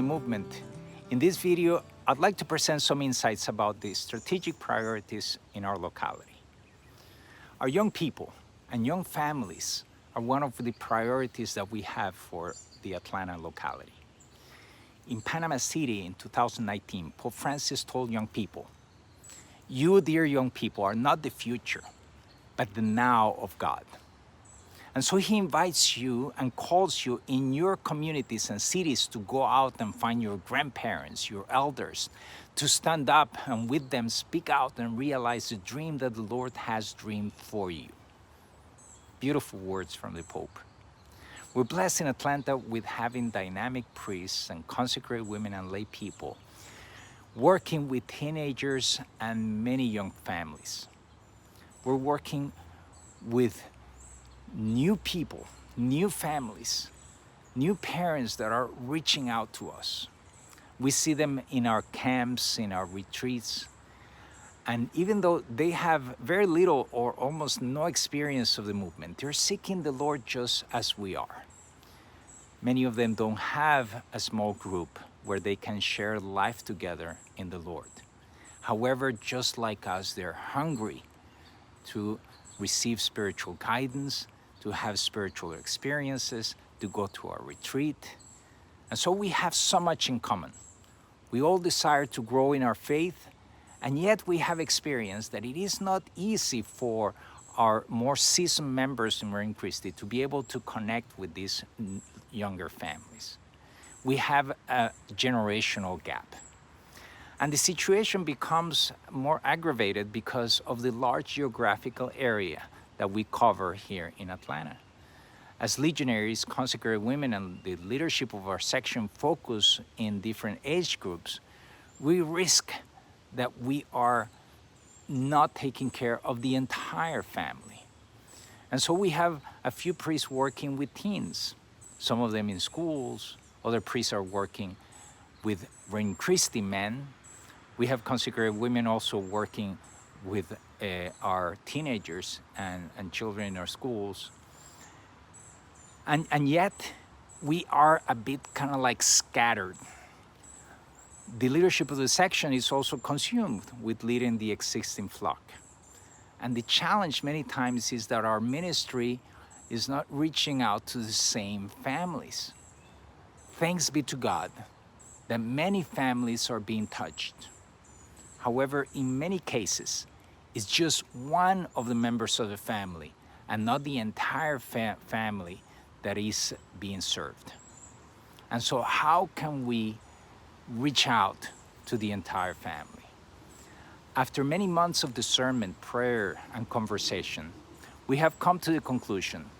movement. In this video, I'd like to present some insights about the strategic priorities in our locality. Our young people and young families are one of the priorities that we have for the Atlanta locality. In Panama City in 2019, Pope Francis told young people, "You, dear young people, are not the future, but the now of God." And so he invites you and calls you in your communities and cities to go out and find your grandparents, your elders, to stand up and with them speak out and realize the dream that the Lord has dreamed for you. Beautiful words from the Pope. We're blessed in Atlanta with having dynamic priests and consecrated women and lay people working with teenagers and many young families. We're working with new people, new families, new parents that are reaching out to us. We see them in our camps, in our retreats, and even though they have very little or almost no experience of the movement, they're seeking the Lord just as we are. Many of them don't have a small group where they can share life together in the Lord. However, just like us, they're hungry to receive spiritual guidance, to have spiritual experiences, to go to our retreat. And so we have so much in common. We all desire to grow in our faith, and yet we have experienced that it is not easy for our more seasoned members in Regnum Christi to be able to connect with these younger families. We have a generational gap. And the situation becomes more aggravated because of the large geographical area that we cover here in Atlanta. As legionaries, consecrated women, and the leadership of our section focus in different age groups, we risk that we are not taking care of the entire family. And so we have a few priests working with teens, some of them in schools, other priests are working with Regnum Christi men. We have consecrated women also working with our teenagers and children in our schools. And yet, we are a bit kind of like scattered. The leadership of the section is also consumed with leading the existing flock. And the challenge many times is that our ministry is not reaching out to the same families. Thanks be to God that many families are being touched. However, in many cases, it's just one of the members of the family and not the entire family that is being served. And so how can we reach out to the entire family? After many months of discernment, prayer, and conversation, we have come to the conclusion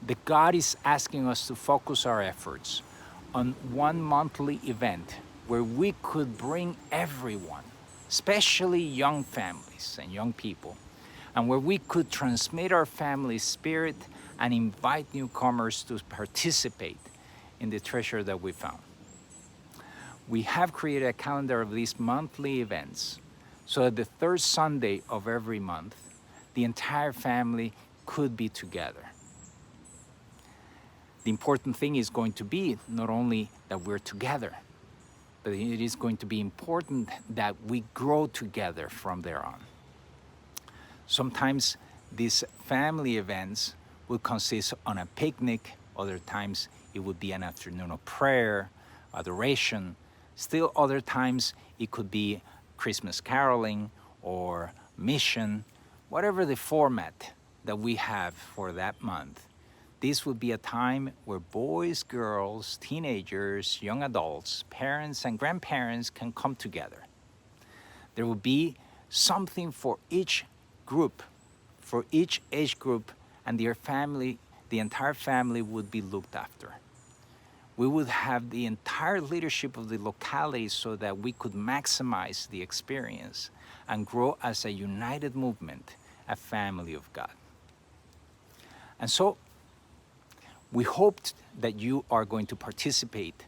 that God is asking us to focus our efforts on one monthly event where we could bring everyone, especially young families and young people, and where we could transmit our family spirit and invite newcomers to participate in the treasure that we found. We have created a calendar of these monthly events so that the third Sunday of every month, the entire family could be together. The important thing is going to be not only that we're together, but it is going to be important that we grow together from there on. Sometimes these family events will consist on a picnic, other times it would be an afternoon of prayer, adoration. Still other times it could be Christmas caroling or mission, whatever the format that we have for that month. This would be a time where boys, girls, teenagers, young adults, parents, and grandparents can come together. There will be something for each group, for each age group, and their family, the entire family would be looked after. We would have the entire leadership of the locality so that we could maximize the experience and grow as a united movement, a family of God. And so, we hoped that you are going to participate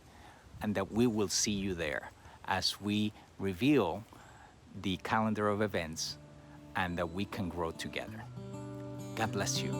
and that we will see you there as we reveal the calendar of events and that we can grow together. God bless you.